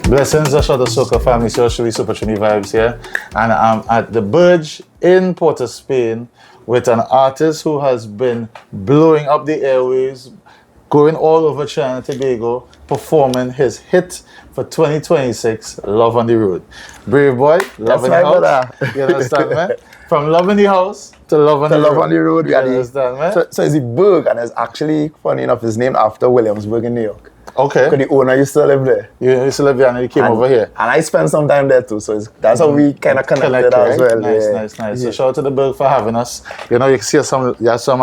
Blessings, A Shot of Soca family, socially SuperTrini Vibes here. And I'm at the Burj in Port of Spain with an artist who has been blowing up the airwaves, going all over Trinidad and Tobago, performing his hit for 2026, Love on the Road. Braveboy, Love in the House. You understand, man? From Love in the House to Love on the Road. Love on the Road. You understand, man? So it's a Berg, and it's actually, funny enough, his name after Williamsburg in New York. Okay. Because the owner used to live there. You used to live there and he came over here. And I spent some time there too, so that's how we kind of connected as well. Nice. Yeah. So shout out to the Berg for having us. You know, you can see you have some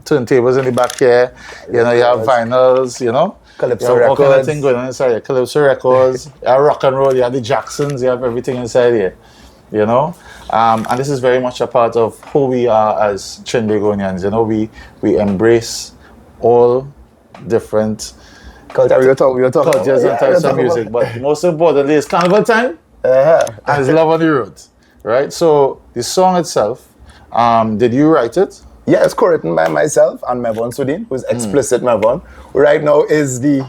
turntables in the back here. You know, you have vinyls, you know. Calypso Records. All kind of thing going on inside here. Calypso Records, you have rock and roll, you have the Jacksons, you have everything inside here. You know? And this is very much a part of who we are as Trinidadians. You know, we embrace all different culture. We were talking cultures and types of music, but most importantly, it's carnival time and it's Love on the Road, right? So the song itself, did you write it? Yeah, it's co-written by myself and Mevon Sudin, who's explicit Mevon, who right now is the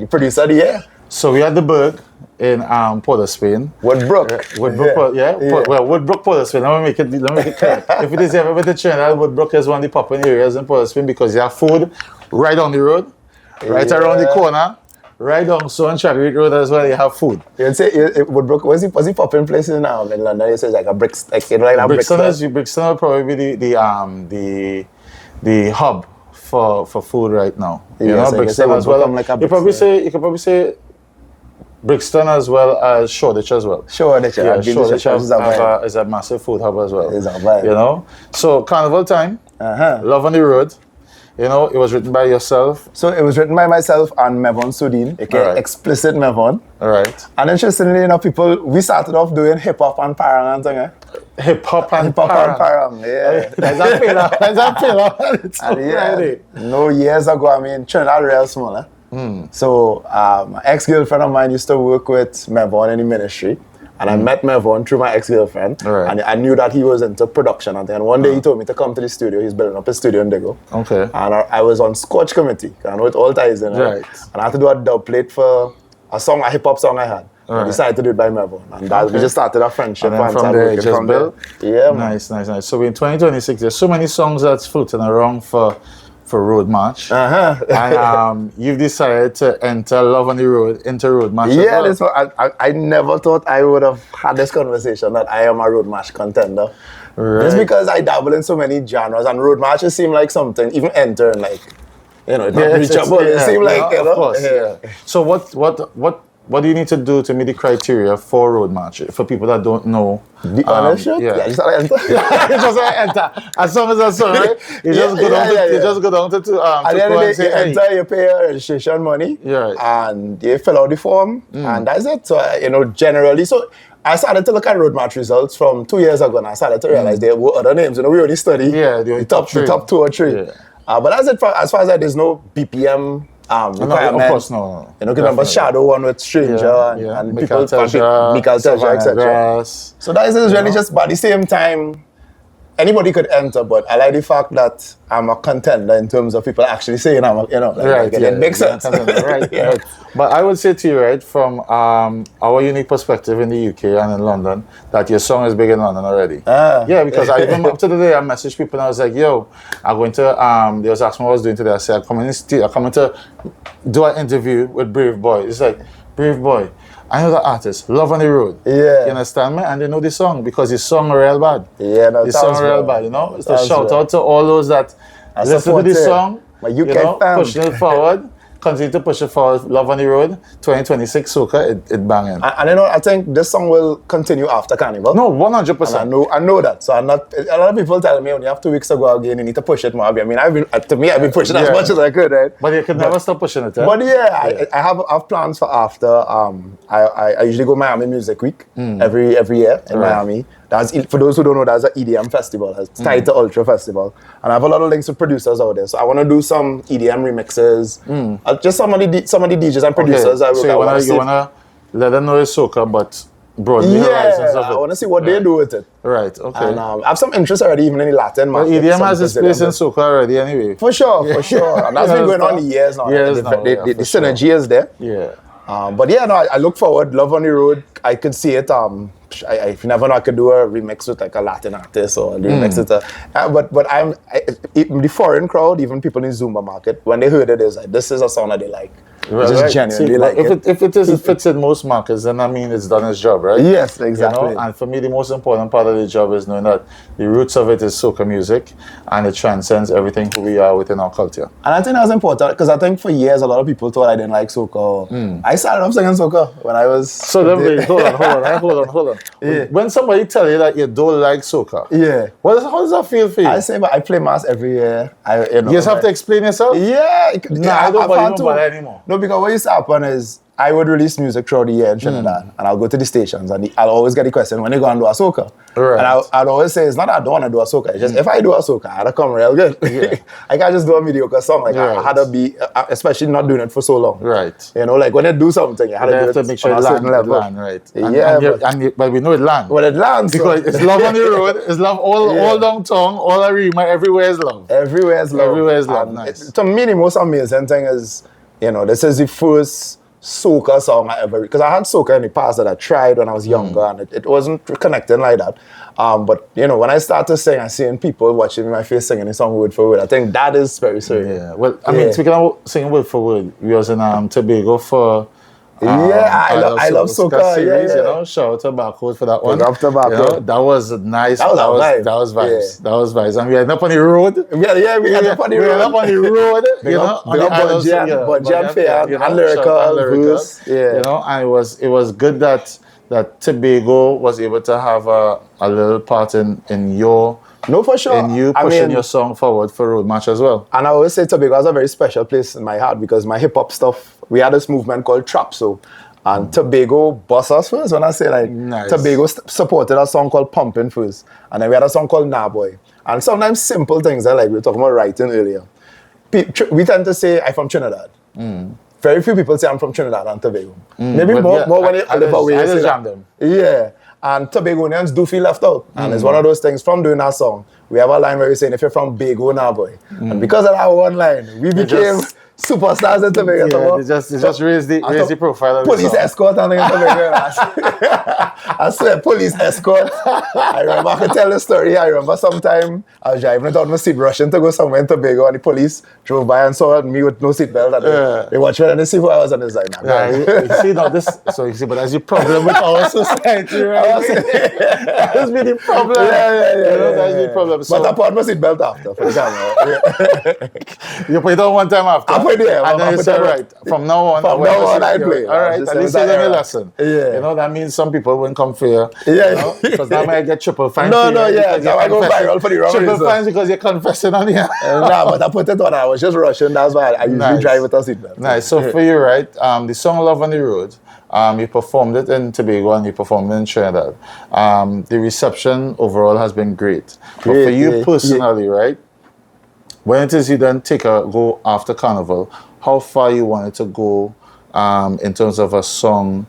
producer of the year. So we had the Berg in Port of Spain. Woodbrook. Woodbrook, Port of Spain. Let me make it clear. If it is ever with the Trinidad, Woodbrook is one of the popular areas in Port of Spain because you have food right on the road. Right around the corner, right down so on Chadwick Road as well, you have food. You'd say Woodbrook, was he popping places now in London? You say like a Brixton, Brixton will probably be the hub for food right now. You know, Brixton as well. Like you could probably say Brixton as well as Shoreditch as well. Shoreditch is a massive food hub as well. You know, so carnival time, Love on the Road. You know, it was written by yourself. So it was written by myself and Mevon Sudin, aka explicit Mevon. All right. And interestingly enough, we started off doing hip hop and parang and thing. Hip hop and parang, yeah. There's a pillar. No, years ago, I mean, Trinidad real small. So my ex-girlfriend of mine used to work with Mevon in the ministry. And I met Mevon through my ex-girlfriend. And I knew that he was into production. And one day he told me to come to the studio. He's building up a studio in Digo. Okay. And I was on Scotch committee. I know it all ties in. Right. And I had to do a dub plate for a hip-hop song I had. I decided to do it by Mevon. And we just started a friendship. And then from there, it just built? Yeah, Nice. So in 2026, there's so many songs that's floating around for Road March. And you've decided to enter Love on the Road into Road March. Yeah, that's what I never thought I would have had this conversation that I am a Road March contender. Right. Just because I dabble in so many genres and Road Marches seem like something, even entering like, you know, it's not reachable. It seems like, you know. Of course, yeah. So what do you need to do to meet the criteria for Road March? For people that don't know. The honest shit? Yeah, you just enter. You just enter. As soon as that's so, right? You just go down to at the end of the day, you enter, you pay your registration money, and you fill out the form, and that's it. So, you know, generally, so I started to look at Road March results from 2 years ago, and I started to realize there were other names. You know, we already studied the top 2 or 3. Yeah. But that's it as far as that, there's no BPM. Of course, no. You know, remember Shadow one with Stranger and people, Michael Teja, etc. So that is really just, but at the same time, anybody could enter, but I like the fact that I'm a contender in terms of people actually saying I'm a, you know, it makes sense. Right. But I would say to you, right, from our unique perspective in the UK and in London, that your song is big in London already. Yeah, because I even up to the day I messaged people and I was like, yo, I'm going to, they was asking what I was doing today. I said, I'm coming to do an interview with Braveboy. It's like, Braveboy, I know the artist, Love on the Road. Yeah. You understand me? And they know the song because his song real bad. Yeah, no, the song real bad, you know? So shout out to all those that listen to this song, you know, pushing it forward. Continue to push it forward. Love on the Road, 2026 Soca, it banging. And you know, I think this song will continue after Carnival. No, 100%. I know that. So I'm not. A lot of people tell me, when you have 2 weeks to go again, you need to push it more. I mean, I've been pushing as much as I could, right? But you could never stop pushing it. But I have plans for after. I usually go Miami Music Week every year in Miami. That's, for those who don't know, that's an EDM festival. It's tied to Ultra Festival. And I have a lot of links with producers out there. So I want to do some EDM remixes. Just some of the DJs and producers. So you want to let them know it's Soca, but broaden the horizons of it. I want to see what they do with it. Right, okay. And I have some interest already, even in the Latin market. But EDM has its place in Soca already anyway. For sure. And that's been going on years now. The synergy is there. Yeah. But yeah, no, I look forward. Love on the Road. I could see it. I never know I could do a remix with like a Latin artist or a remix with a. But the foreign crowd, even people in Zumba market, when they heard it, is like, this is a song that they like. Just genuinely like it. If it fits in most markets, then I mean it's done its job, right? Yes, exactly. You know? And for me, the most important part of the job is knowing that the roots of it is soca music, and it transcends everything who we are within our culture. And I think that's important because I think for years a lot of people thought I didn't like soca. I started off singing soca when I was. So then wait, hold on. Yeah. When somebody tell you that you don't like soca, how does that feel for you? I say, but I play mass every year. You just have to explain yourself. Yeah, I don't bother anymore. No, because what used to happen is I would release music throughout the year in Trinidad, and I'll go to the stations, and I'll always get the question, when you go and do a soca? Right. And I'd always say, it's not that I don't want to do a soca, it's just if I do a soca, I had to come real good. Yeah. I can't just do a mediocre song. Like I had to be, especially not doing it for so long. Right. You know, like when you do something, you have to make sure it land, right. But we know it lands. Well, it lands. Because it's love on the road, it's love all downtown, all Arima, everywhere is love. Everywhere is love. Everywhere is love, nice. To me, the most amazing thing is, you know, this is the first soca song I ever, because I had soca in the past that I tried when I was younger, and it wasn't connecting like that. But you know, when I start to sing, I seeing people watching my face singing the song word for word. I think that is very serious. Yeah. Well, I mean, speaking about singing word for word, we was in Tobago for. I love soca series, you know. Shout out to Barcode for that one. Love Tobacco. You know, that was nice. That was vibes. That was vibes. And we ended up on the road. We ended up on the road. You know, Bonjan Fair and Lyrical. You know, and it was good that Tobago was able to have a little part in your. No, for sure. And you pushing your song forward for Road March as well. And I always say Tobago has a very special place in my heart because my hip hop stuff, we had this movement called Trap. And Tobago bust us first. When I say like, nice. Tobago supported a song called Pumpin' first. And then we had a song called Nah Boy. And sometimes simple things like we were talking about writing earlier. We tend to say, I'm from Trinidad. Very few people say I'm from Trinidad and Tobago. Maybe more when they live away. I just jam them. Yeah. And Tobagonians do feel left out. And it's one of those things from doing that song. We have a line where we're saying, if you're from Bago, nah boy. And because of that one line, we became superstars in Tobago. They just raise the profile of police escort and in Tobago. I swear, police escort. I remember, I could tell the story. I remember sometime I was driving without my seat, rushing to go somewhere in Tobago, and the police drove by and saw me with no seatbelt. And they watched me and they see who I was on the side. You see, now this, so you see, but that's the problem with our society, right? That's been the problem. That's the problem. But I put my seatbelt after for the camera. You put it on one time after. And then you say, right, from now on, I play. All right, at least you learn a lesson. Yeah. You know, that means some people won't come for you. Yeah. Because that might get triple fines. No, now I go viral for the wrong triple fines because you're confessing on here. But I put it on. I was just rushing. That's why I usually drive with a seatbelt. Nice. So for you, right, the song Love on the Road, you performed it in Tobago and you performed it in Trinidad. The reception overall has been great. But for you personally, right, when it is you then go after Carnival, how far you wanted to go in terms of a song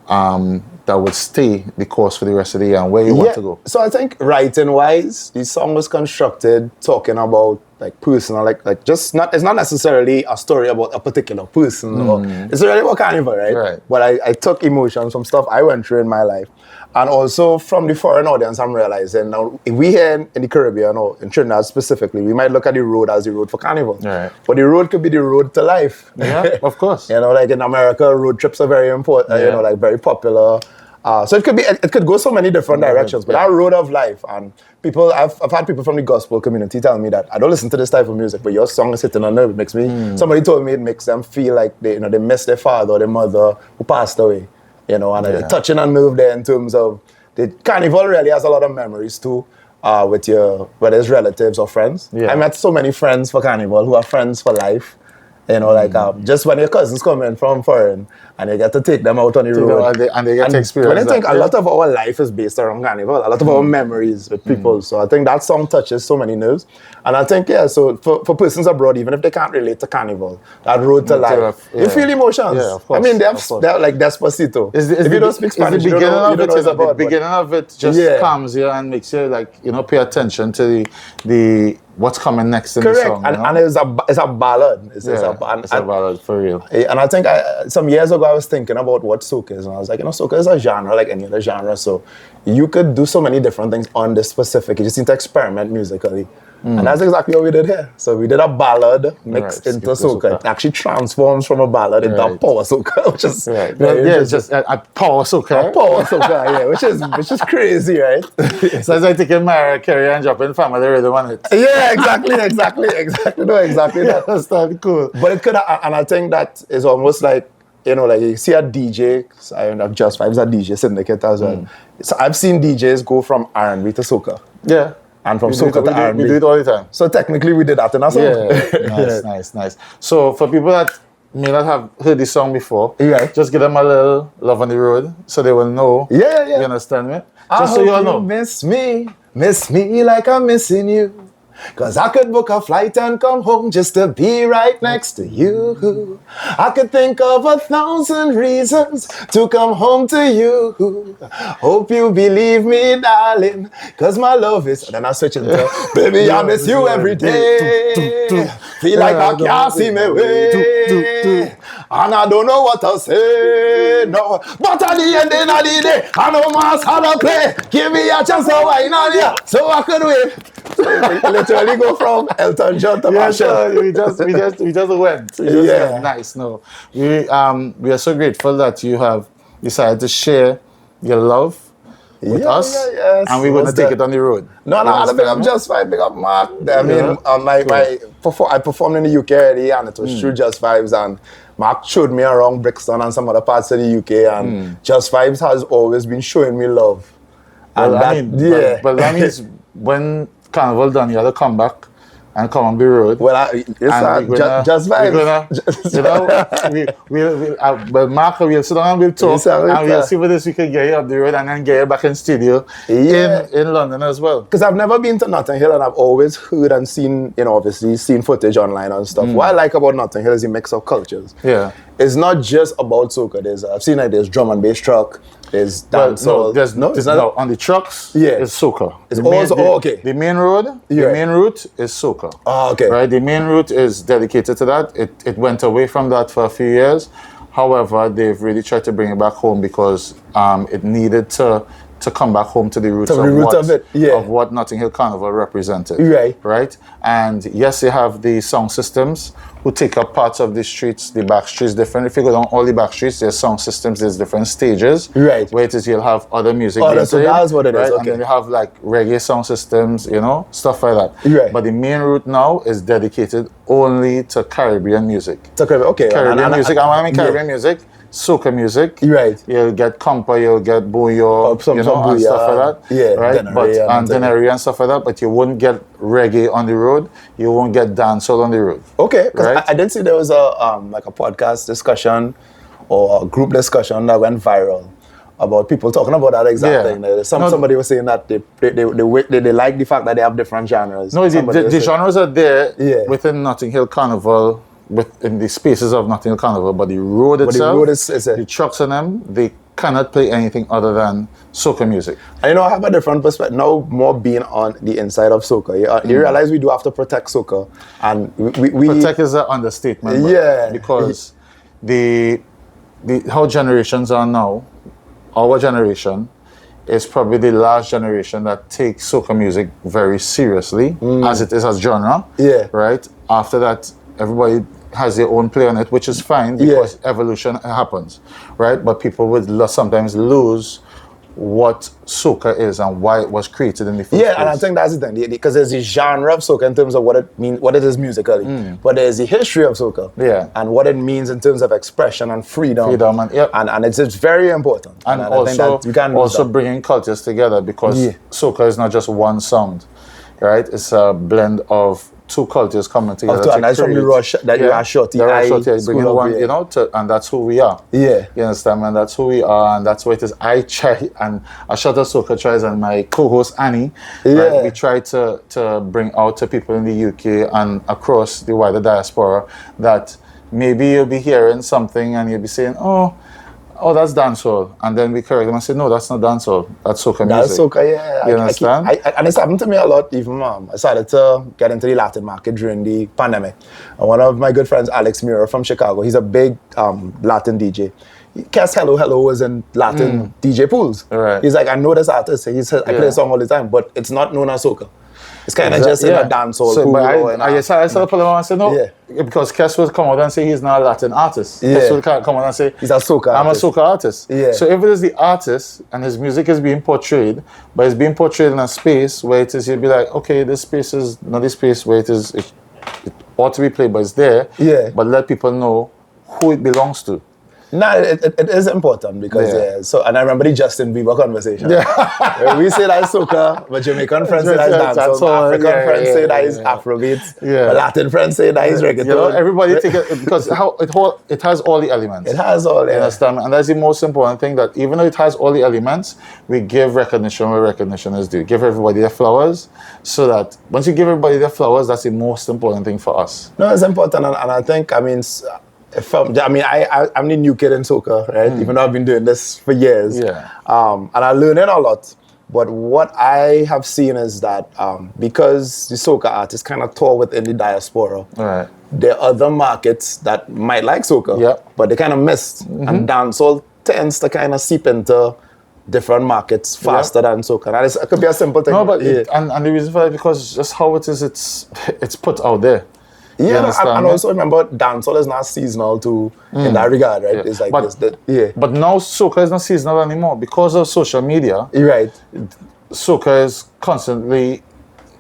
that would stay the course for the rest of the year and where you want to go? So I think writing-wise, the song was constructed talking about like personal, like just not, it's not necessarily a story about a particular person. Or, it's really about Carnival, right? But I took emotions from stuff I went through in my life. And also from the foreign audience, I'm realizing now, if we here in the Caribbean or in Trinidad specifically, we might look at the road as the road for Carnival. Right. But the road could be the road to life. Yeah, of course. You know, like in America, road trips are very important, you know, like very popular. So it could go so many different directions, but that road of life, and people, I've had people from the gospel community tell me that I don't listen to this type of music, but your song is hitting on nerve. It makes me, somebody told me it makes them feel like they miss their father or their mother who passed away. You know, and touching a nerve there in terms of the Carnival really has a lot of memories too, with whether it's relatives or friends. I met so many friends for Carnival who are friends for life. You know, like just when your cousins come in from foreign and you get to take them out on the road. And they get to experience when I think a lot of our life is based around Carnival, a lot of our memories with people. So I think that song touches so many nerves. And I think, so for persons abroad, even if they can't relate to Carnival, that road to life, you feel emotions. Yeah, of course. I mean, they're like Despacito. If you don't speak Spanish, you don't know what it's about. The beginning of it just comes here and makes you like, pay attention to the what's coming next in the song. And it's a ballad. It's a ballad for real. And I think some years ago I was thinking about what soca is, and I was like, soca is a genre like any other genre, so you could do so many different things on this specific. You just need to experiment musically. And that's exactly what we did here. So we did a ballad mixed into soca. It actually transforms from a ballad into a power soca, which is just a power soca. A power soca, which is crazy, right? So it's like taking Mariah Carey and dropping Family Rhythm on it. Yeah, exactly. No, exactly that. That's cool. But it could, and I think that is almost like, like you see a DJ, I have Just Vibes, a DJ syndicate as well. So I've seen DJs go from R&B to soca. Yeah. And from soca to R&B. We do it all the time. So technically we did that in our song. Yeah, nice. So for people that may not have heard this song before, just give them a little Love on the Road so they will know. Yeah. You understand me? Just so you all know. Miss me like I'm missing you. 'Cause I could book a flight and come home just to be right next to you. I could think of 1,000 reasons to come home to you. Hope you believe me, darling, 'cause my love is... And then I switch it to, baby, I miss you every day. Feel like I can't see my way. And I don't know what to say, no. But at the end of the day, I know my how to play. Give me a chance to wine on you, so I could win. Literally go from Elton John to Marshall. We just went. Nice. No, we are so grateful that you have decided to share your love with us, and we're going to take it on the road. No, I big up Just Vibes, big up Mark. I mean, I performed in the UK already, and it was through Just Vibes, and Mark showed me around Brixton and some other parts of the UK, and Just Vibes has always been showing me love. And but that means when Carnival done, you have to come back and come on the road. Well, Just Vibes. But Mark, we'll sit down and we'll talk, and we'll see whether we can get you up the road and then get you back in studio in London as well. Because I've never been to Notting Hill, and I've always heard and seen, obviously seen footage online and stuff. What I like about Notting Hill is the mix of cultures. Yeah. It's not just about soca. I've seen there's drum and bass truck, there's dancehall. No, on the trucks, it's soca. It's okay. The main road, the main route is soca. Oh, okay. Right, the main route is dedicated to that. It went away from that for a few years. However, they've really tried to bring it back home because it needed to come back home to the roots of what Notting Hill Carnival represented. Right? And yes, they have the sound systems who take up parts of the streets, the back streets different. If you go down all the back streets, there's sound systems, there's different stages. Right. Where it is you'll have other music. So that's what it is. Okay. And then you have like reggae sound systems, stuff like that. Right. But the main route now is dedicated only to Caribbean music. Okay. Caribbean music. And when I mean Caribbean music, soca music. Right. You'll get compa, you'll get bouillon, and stuff like that. Right. And Dennery and stuff like that. But you won't get reggae on the road. You won't get dancehall on the road. Okay. Right? I did see there was a podcast discussion or a group discussion that went viral about people talking about that exact thing. Somebody was saying that they like the fact that they have different genres. No, the genres are there within Notting Hill Carnival, within the spaces of Notting Hill Carnival, but the road itself, the trucks on them, they cannot play anything other than soca music. I have a different perspective now, more being on the inside of soca. You realize we do have to protect soca, and we protect is an understatement. Because how generations are now, our generation is probably the last generation that takes soca music very seriously as it is as genre. Right. After that, everybody has their own play on it, which is fine because evolution happens, right? But people would sometimes lose what soca is and why it was created in the first place. And I think that's the thing, because there's the genre of soca in terms of what it is musically, but there's the history of soca, and what it means in terms of expression and freedom, and it's very important. And also, I think that you can't also bringing cultures together, because soca is not just one sound, right? It's a blend of two cultures coming together. And that's from the Rush that you are short. Bringing one, and that's who we are. You understand, man? That's who we are, and that's what it is. I try, and A Shot of Soca tries, and my co-host Annie, right, we try to bring out to people in the UK and across the wider diaspora that maybe you'll be hearing something and you'll be saying, oh, that's dancehall. And then we correct them and say, no, that's not dancehall. That's soca music. That's soca, yeah. You understand? And it's happened to me a lot, even I started to get into the Latin market during the pandemic. And one of my good friends, Alex Mura from Chicago, he's a big Latin DJ. Kes Hello Hello was in Latin DJ pools. Right. He's like, I know this artist. I play a song all the time, but it's not known as soca. It's kind of just in a dancehall. So, but I started pulling on and say no, because Kes would come out and say he's not a Latin artist. Kes would come out and say he's a soca I'm artist. a soca artist. Yeah. So if it is the artist and his music is being portrayed, but it's being portrayed in a space where it is, you'd be like, okay, this space is not the space where it is. It ought to be played, but it's there. Yeah. But let people know who it belongs to. No, it is important because so, and I remember the Justin Bieber conversation. Yeah. Where we say that is soca, but Jamaican friends say that is dancehall, African friends say that is Afrobeat, but Latin friends say that is reggaeton. You know, everybody take it because it has all the elements. It has all, You understand? And that's the most important thing, that even though it has all the elements, we give recognition where recognition is due. Give everybody their flowers, so that once you give everybody their flowers, that's the most important thing for us. No, it's important, and I think, I'm the new kid in soca, right? Even though I've been doing this for years. Yeah. And I'm learning a lot. But what I have seen is that because the soca artists kind of tour within the diaspora, there are other markets that might like soca, but they kind of missed. And dancehall tends to kind of seep into different markets faster than soca. And it could be a simple thing. No, but and the reason for that is because just how it is, it's put out there. Yeah, and also remember, dancehall is not seasonal too in that regard, right? It's like But now soca is not seasonal anymore because of social media. Right. Soca is constantly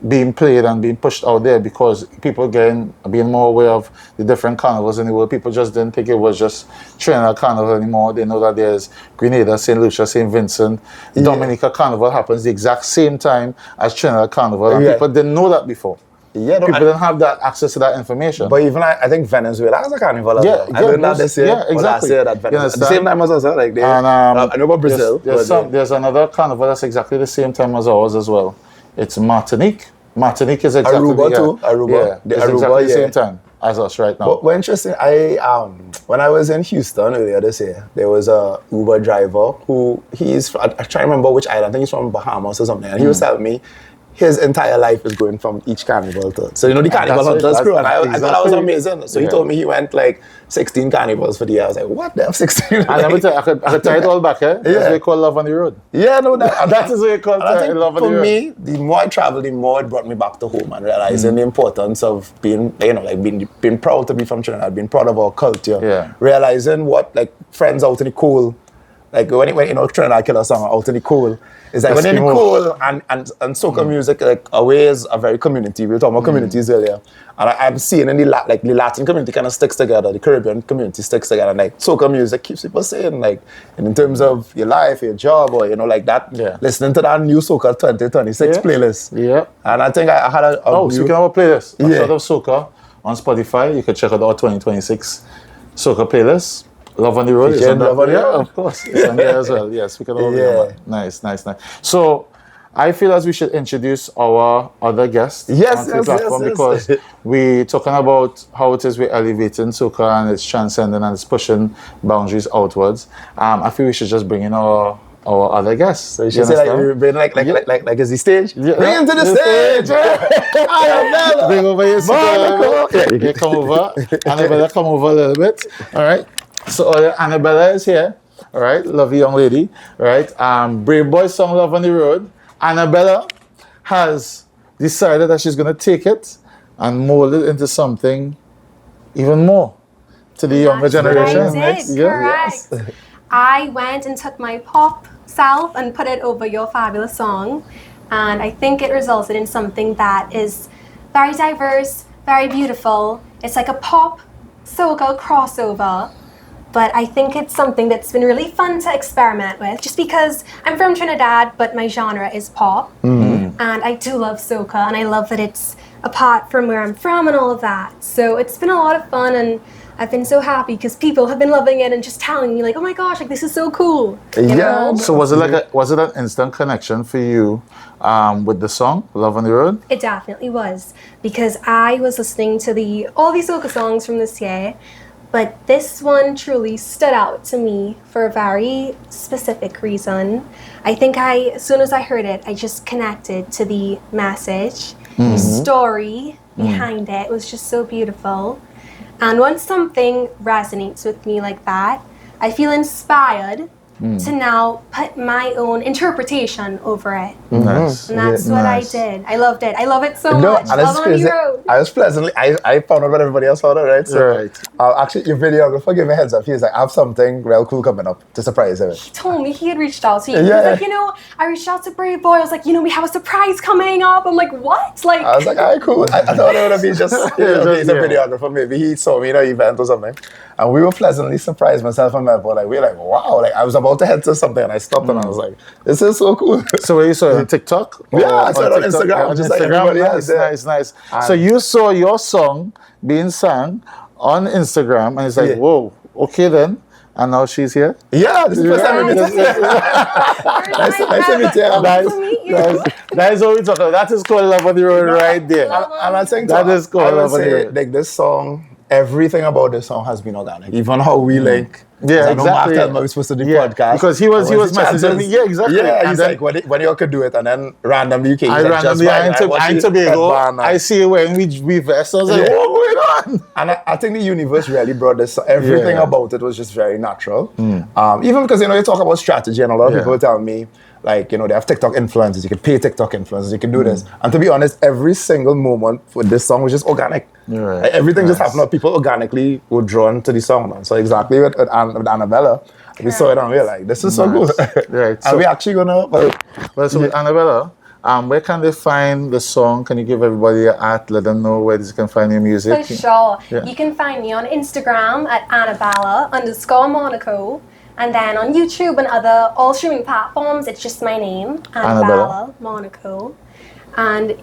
being played and being pushed out there because people being more aware of the different carnivals in the world. People just didn't think it was just Trinidad Carnival anymore. They know that there's Grenada, St. Lucia, St. Vincent. Dominica Carnival happens the exact same time as Trinidad Carnival, and people didn't know that before. Yeah, people didn't have that access to that information. But even I think Venezuela has a carnival as well. I learned that this year. Yeah, exactly. Last year that Venezuela. At the same time as us, like they. And, I know about Brazil. There's another carnival that's exactly the same time as ours as well. It's Martinique. Martinique is exactly Aruba too. Aruba. Yeah, it's exactly the same time as us right now. But interesting. When I was in Houston earlier this year, there was a Uber driver who I try to remember which island. I think he's from Bahamas or something. And he was telling me his entire life is going from each carnival to. So, the Carnival Hunters crew, and I thought that was amazing. So he told me he went like 16 carnivals for the year. I was like, what the hell, 16? And let me tell you, I could tie it all back, That's what we call love on the road. Yeah, no, that is what you call love on the road. For me, the more I traveled, the more it brought me back to home and realizing the importance of being, being proud to be from Trinidad, being proud of our culture, realizing what, friends out in the cool, when Trinidad Killer song out in the cool, it's like when you're in the cool and soca music, always a very community. We were talking about communities earlier. And I'm seeing in the Latin community kind of sticks together, the Caribbean community sticks together. And soca music keeps people saying, in terms of your life, your job, or, listening to that new Soca 2026 playlist. Yeah. And I think I had a speaking of a playlist, A Shot of Soca on Spotify, you can check out our 2026 Soca playlist. Love on the Road is on there. Yeah, of course. It's on there as well. Yes, we can all remember. Nice. So, I feel as we should introduce our other guests onto the platform because we're talking about how it is we're elevating soca and it's transcending and it's pushing boundaries outwards. I feel we should just bring in our other guests. So you should say we bring is the stage? Yeah. Bring him to the stage! I am Bella! Bring over here, Monaco! You come over. Annabella, come over a little bit. All right. So Annabella is here, all right, lovely young lady, all right. Braveboy song Love on the Road. Annabella has decided that she's going to take it and mold it into something even more to the younger generation. Correct. Yes. I went and took my pop self and put it over your fabulous song, and I think it resulted in something that is very diverse, very beautiful. It's like a pop soca crossover. But I think it's something that's been really fun to experiment with, just because I'm from Trinidad, but my genre is pop. And I do love soca, and I love that it's apart from where I'm from and all of that. So it's been a lot of fun, and I've been so happy because people have been loving it and just telling me oh my gosh, this is so cool. You know? So was it an instant connection for you with the song Love on the Road? It definitely was, because I was listening to all these soca songs from this year. But this one truly stood out to me for a very specific reason. I think as soon as I heard it, I just connected to the message, the story behind it. It was just so beautiful. And when something resonates with me like that, I feel inspired to now put my own interpretation over it. Nice. And that's what I did. I loved it. I love it so much. And Love on the road. I was pleasantly, I found out what everybody else found out, right? So, actually, your videographer gave me a heads up. He was like, I have something real cool coming up to surprise him. He told me he had reached out to you. He was like, I reached out to Braveboy. I was like, we have a surprise coming up. I'm like, what? Like, I was like, all right, cool. I thought it would be just, he's a videographer. Maybe he saw me in an event or something. And we were pleasantly surprised, myself and my boy. Like, we were like, wow. Like, I was about to head to something and I stopped and I was like, this is so cool. So where you saw it on TikTok? I saw it on Instagram. Just like everybody else. Nice. So you saw your song being sung on Instagram and it's like, whoa, okay then. And now she's here? Yeah, this is the first time we met. Nice to meet you. That is what we talk about. That is called Love on the Road right there. And I think that is called Love on the Road. Like this song, everything about this song has been organic. Even how we link. Yeah, exactly. I know Mark was supposed to do podcast. Because he was messaging me. Yeah, exactly. Yeah, he's like, when you could do it, and then randomly you came. I ain't Tobago. I see you wearing we vest. I was like, what's going on? And I think the universe really brought this. Everything about it was just very natural. Even because you talk about strategy, and a lot of people tell me, like, they have TikTok influencers. You can pay TikTok influencers. You can do this. And to be honest, every single moment with this song was just organic. Right. Like, everything just happened. People organically were drawn to the song. Man. So exactly with Annabella, we saw it and we were like, this is so good. Right. So, and we actually gonna... So with Annabella, where can they find the song? Can you give everybody an at, let them know where they can find your music? For sure. Yeah. You can find me on Instagram at Annabella_Monaco. And then on YouTube and all streaming platforms, it's just my name, Annabella Monaco. And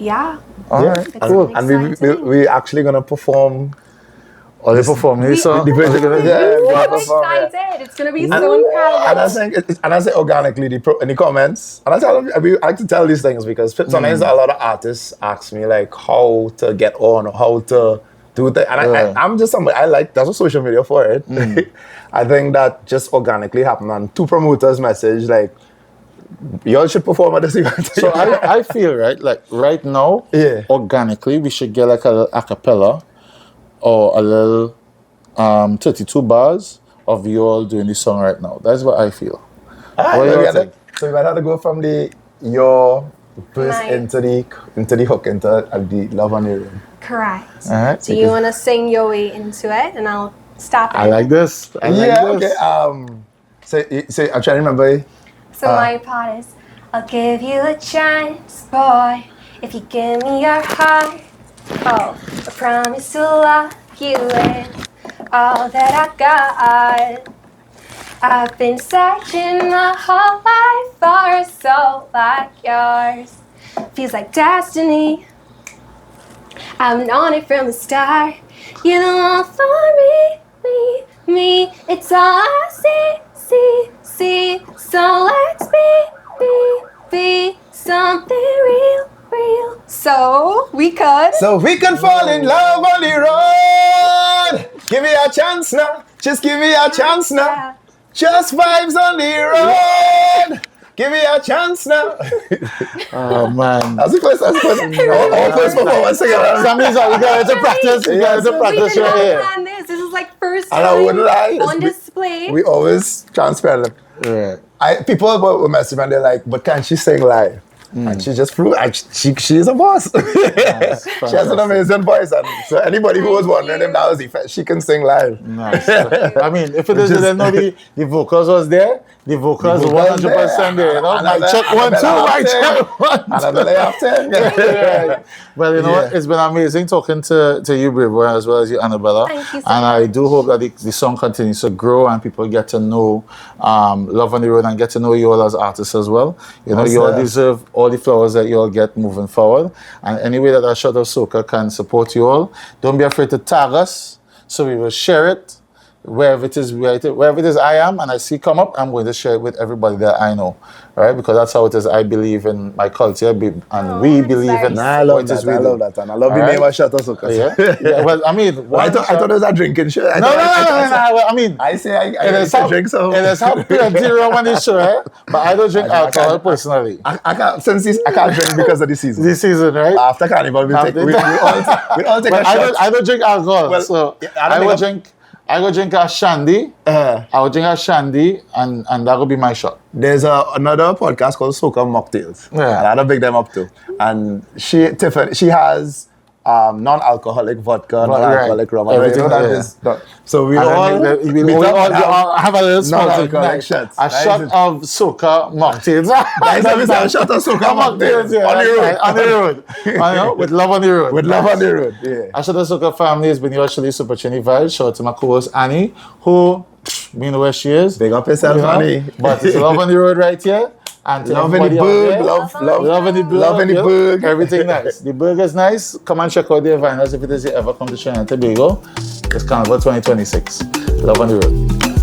all right, cool. And we actually gonna perform. Are they performing this song? I'm excited. It's gonna be so incredible. And I say organically in the comments. And I like to tell these things because sometimes a lot of artists ask me like how to get on or how to do that. And I'm just somebody that's what social media for it. I think that just organically happened and two promoters message like, y'all should perform at this event. So I feel right now, organically we should get like a little acapella or a little 32 bars of you all doing this song right now. That's what I feel. What do you think? So we might have to go from your verse into the hook, into the Love on the Road. Correct. All right. Do you want to sing your way into it and I'll stop it? I like this. Okay. So I'm trying to remember. So my part is, I'll give you a chance, boy, if you give me your heart. Oh, I promise to love you with all that I got. I've been searching my whole life for a soul like yours. Feels like destiny. I've been on it from the start. You know all for me. It's all I see. So let's be something real. So we could fall in love on the road. Give me a chance now. Just give me a chance now. Just vibes on the road. Give me a chance now. Oh man. That's the first. All first performance together. That means we got to practice. We got to practice right here. This is like first time. And I wouldn't lie. On display. We always transparent. Right. People were messaging and they're like, but can she sing live? And she just proved she's a boss. She has an amazing voice. And so anybody who was wondering if that was effect, she can sing live. Nice. I mean, if it is, then know the vocals was there. The vocals 100% there. I check 1, 2, I check 1. Annabella after. Well, you know what? It's been amazing talking to you, Braveboy, as well as you, Annabella. Thank you so and much. I do hope that the song continues to grow and people get to know Love on the Road and get to know you all as artists as well. You all deserve all the flowers that you all get moving forward. And any way that A Shot of Soca can support you all, don't be afraid to tag us so we will share it. wherever it is I am and I see come up, I'm going to share it with everybody that I know, right? Because that's how it is. I believe in my culture, and we believe in. I love that. I love that, and I love the name A Shot of Soca. Yeah. Well, I mean, I thought it was a drinking show. No. I mean, I drink so. It is plenty rum on this show, right? But I don't drink alcohol personally. I can't drink because of the season. This season, right? After Carnival, we all take a shot. I don't drink alcohol, Well, so I will drink a shandy. I will drink a shandy, and that will be my shot. There's another podcast called Soca Mocktails. Yeah. And I don't big them up too. And Tiffany, she has non-alcoholic vodka, non-alcoholic rum. Everything So we all have a little non-alcoholic shots. A shot of Soca mocktails. A shot of Soca mocktails on the road. With love on the road. With love on the road, yeah. A Shot of Soca family has been actually SuperTrini Vibes. Shout out to my co-host Annie, who, you know where she is. Big up yourself, Annie. But it's love on the road right here. And love in the burg, love in the burg. Everything nice. The burg is nice. Come and check out their vinyls if it is you ever come to Trinidad and Tobago. It's Carnival 2026. Love on the road.